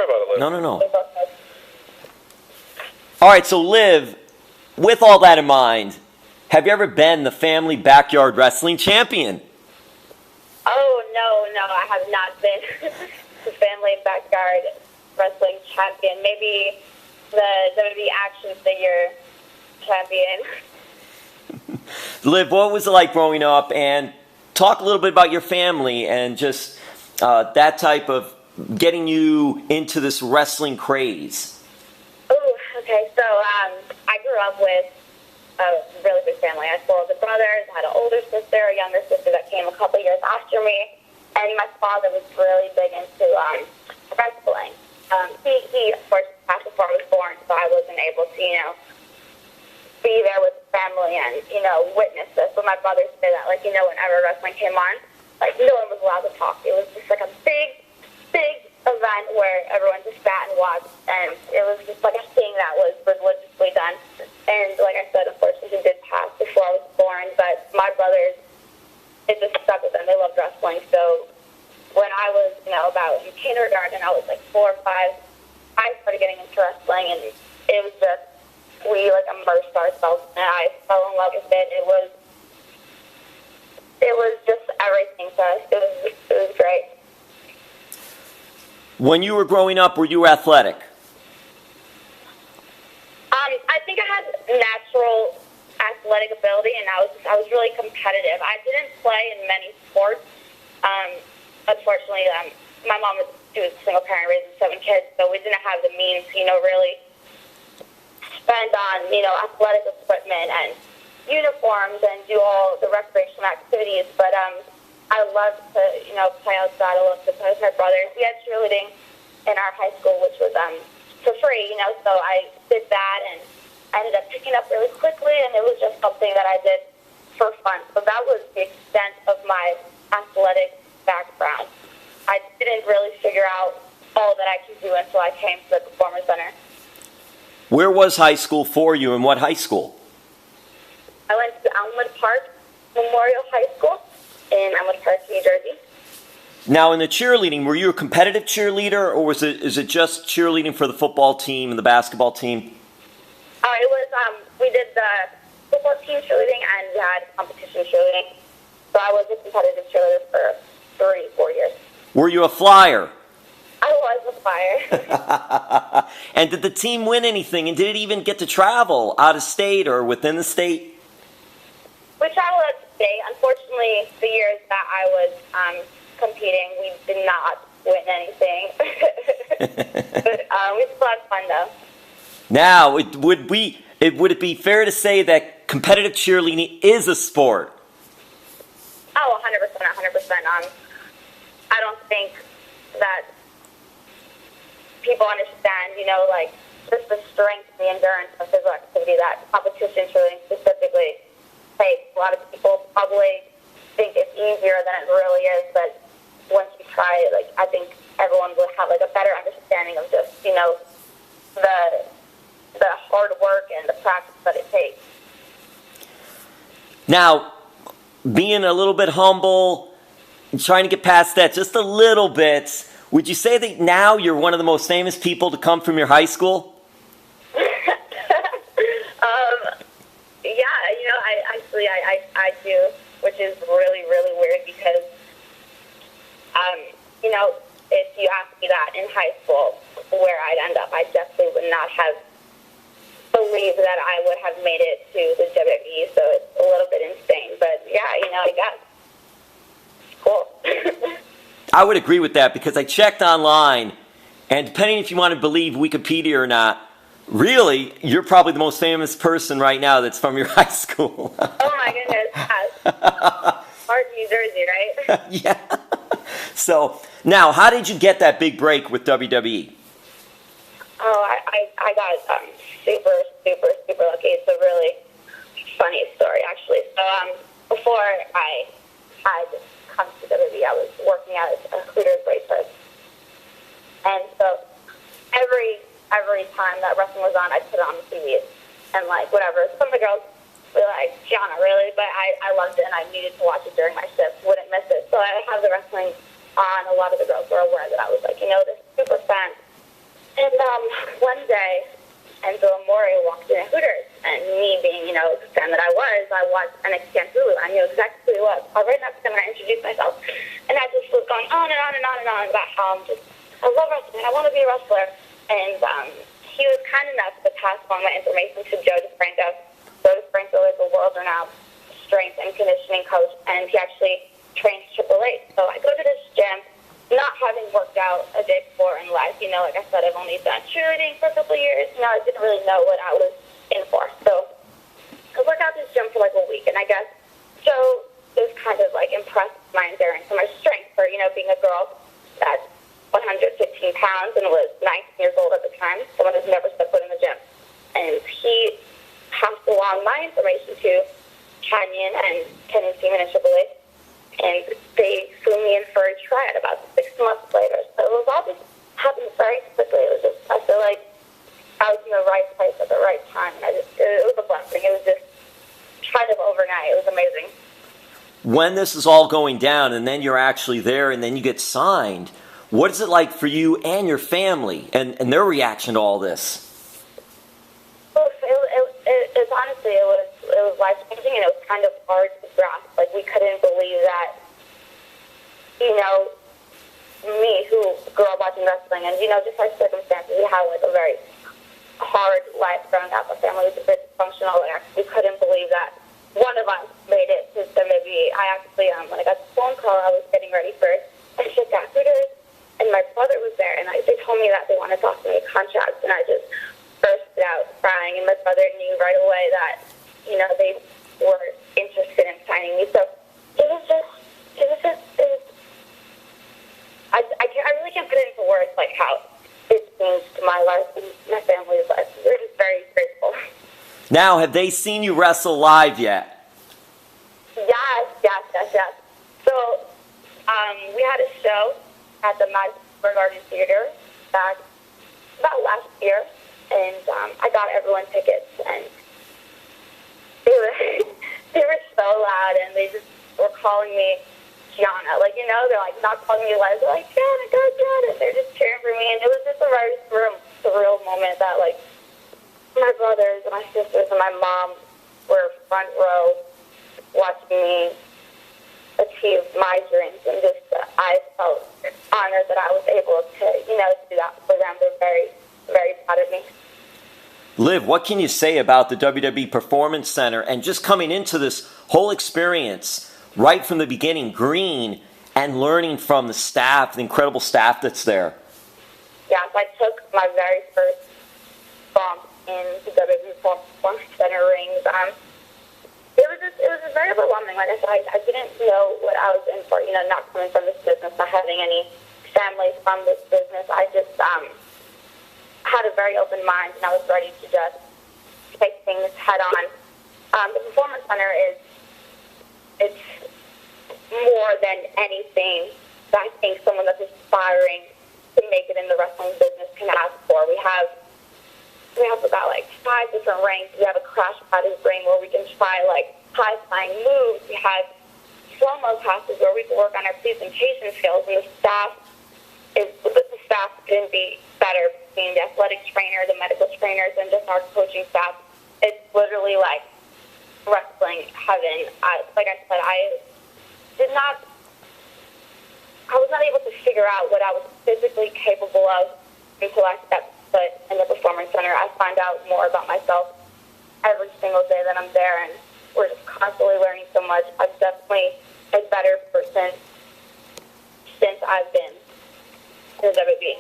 Sorry about it, Liv. No, no, no. All right, so Liv, with all that in mind, have you ever been the family backyard wrestling champion? Oh, no, I have not been the family backyard wrestling champion. Maybe the WWE action figure champion. Liv, what was it like growing up? And talk a little bit about your family and just that type of getting you into this wrestling craze. Oh, okay. So I grew up with a really big family. I had 4 older brothers. I had an older sister, a younger sister that came a couple years after me. And my father was really big into wrestling. He, of course, passed before I was born, so I wasn't able to, be there with the family and, witness this. But my brothers say that, whenever wrestling came on, no one was allowed to talk. It was just like a big event where everyone just sat and watched, and it was just like a thing that was religiously done. And like I said, unfortunately, he did pass before I was born, but my brothers, it just stuck with them. They loved wrestling. So when I was, about in kindergarten, I was like 4 or 5, I started getting into wrestling, and it was just, we immersed ourselves, and I fell in love with it. It was just everything to us. It was great. When you were growing up, were you athletic? I think I had natural athletic ability, and I was really competitive. I didn't play in many sports. Unfortunately, my mom was a single parent raising 7 kids, so we didn't have the means, really spend on, athletic equipment and uniforms and do all the recreational activities. But I loved to, play outside. I loved to play with my brothers. We had cheerleading in our high school, which was for free, so I did that, and I ended up picking up really quickly, and it was just something that I did for fun. So that was the extent of my athletic background. I didn't really figure out all that I could do until I came to the Performance Center. Where was high school for you, and what high school? I went to Elmwood Park Memorial High School in Elmwood Park, New Jersey. Now, in the cheerleading, were you a competitive cheerleader, or is it just cheerleading for the football team and the basketball team? It was, we did the football team cheerleading, and we had competition cheerleading. So I was a competitive cheerleader for 3-4 years. Were you a flyer? I was a flyer. And did the team win anything, and did it even get to travel out of state or within the state? We traveled out of state. Unfortunately, the years that I was competing, we did not win anything. But we still had fun, though. Now, would it be fair to say that competitive cheerleading is a sport? Oh, 100%. I don't think that people understand, just the strength and the endurance of physical activity that competition cheerleading specifically takes. A lot of people probably think it's easier than it really is, but once you try it, I think everyone will have a better understanding of just, the hard work and the practice that it takes. Now, being a little bit humble and trying to get past that just a little bit, would you say that now you're one of the most famous people to come from your high school? Yeah, I do, which is really, really weird because, if you asked me that in high school, where I'd end up, I definitely would not have believed that I would have made it to the WWE, so it's a little bit insane. But yeah, I guess. Cool. I would agree with that because I checked online, and depending if you want to believe Wikipedia or not, really, you're probably the most famous person right now that's from your high school. Oh my goodness, yes. Hard New Jersey, right? Yeah. So, now, how did you get that big break with WWE? Oh, I got super lucky. It's a really funny story, actually. So, before I had come to WWE, I was working at a Hooters racer. And so, every time that wrestling was on, I'd put it on the TV. And, whatever. Some of the girls were like, Gianna, really? But I loved it, and I needed to watch it during my shift. Wouldn't miss it. So I have the wrestling on. A lot of the girls were aware that I was, this super fan. And one day, Enzo Amore walked in at Hooters, and me being, the fan that I watched NXT on Hulu. I knew exactly who he was. I was right next to him, and I introduced myself. And I just was going on and on and on and on about how I love wrestling, I want to be a wrestler. And he was kind enough to pass on my information to Joe DeFranco. Joe DeFranco is a world-renowned strength and conditioning coach, and he actually trains Triple H. So I go to this gym, not having worked out a day before in life. Like I said, I've only done cheerleading for a couple of years. I didn't really know what I was in for. So I worked out this gym for like a week, and I guess Joe is kind of like impressed with my endurance and my strength for, being a girl that's 115 pounds and was 19 years old at the time, someone who's never stepped foot in the gym. And he passed along my information to Kenyon Seaman and Triple H, and they flew me in for a tryout about 6 months later. So it was all just happened very quickly. It was just, I feel like I was in the right place at the right time, and it was a blessing. It was just kind of overnight. It was amazing. When this is all going down, and then you're actually there, and then you get signed, what is it like for you and your family, and their reaction to all this? It honestly, it was life-changing, and it was kind of hard to grasp. Like, we couldn't believe that, me, who grew up watching wrestling, and, just our circumstances, we had, like, a very hard life growing up. Our family was a bit dysfunctional, and we couldn't believe that one of us made it to WWE. I actually, when I got the phone call, I was getting ready for a shift at Hooters, and my brother was there, and they told me that they wanted to offer me a contract, and I just bursted out crying, and my brother knew right away that, they were interested in signing me. So it was I really can't put it into words, like, how it changed my life and my family's life. We're just very grateful. Now, have they seen you wrestle live yet? Yes. So, we had a show at the Madison Square Garden Theater back about last year, and I got everyone tickets, and they were so loud, and they just were calling me Gianna. Like, they're like not calling me Les. They're like, Gianna, go Gianna. They're just cheering for me, and it was just a very surreal moment that, like, my brothers and my sisters and my mom were front row watching me achieve my dreams, and just I felt honored that I was able to, do that for them. They're very, very proud of me. Liv, what can you say about the WWE Performance Center and just coming into this whole experience right from the beginning, green, and learning from the staff, the incredible staff that's there? Yes, I took my very first bump in the WWE Performance Center rings. It was very overwhelming. Like I said, I didn't know what I was in for. Not coming from this business, not having any family from this business. I just had a very open mind, and I was ready to just take things head on. The Performance Center it's more than anything that I think someone that's aspiring to make it in the wrestling business can ask for. We have about like 5 different rings. We have a crash padded ring where we can try like high flying moves. We have slow-mo classes where we can work on our presentation skills, and the staff couldn't be better between the athletic trainer, the medical trainers, and just our coaching staff. It's literally like wrestling heaven. Like I said, I was not able to figure out what I was physically capable of until I stepped foot in the Performance Center. I find out more about myself every single day that I'm there, and we're just constantly learning so much. I'm definitely a better person since I've been in the WWE.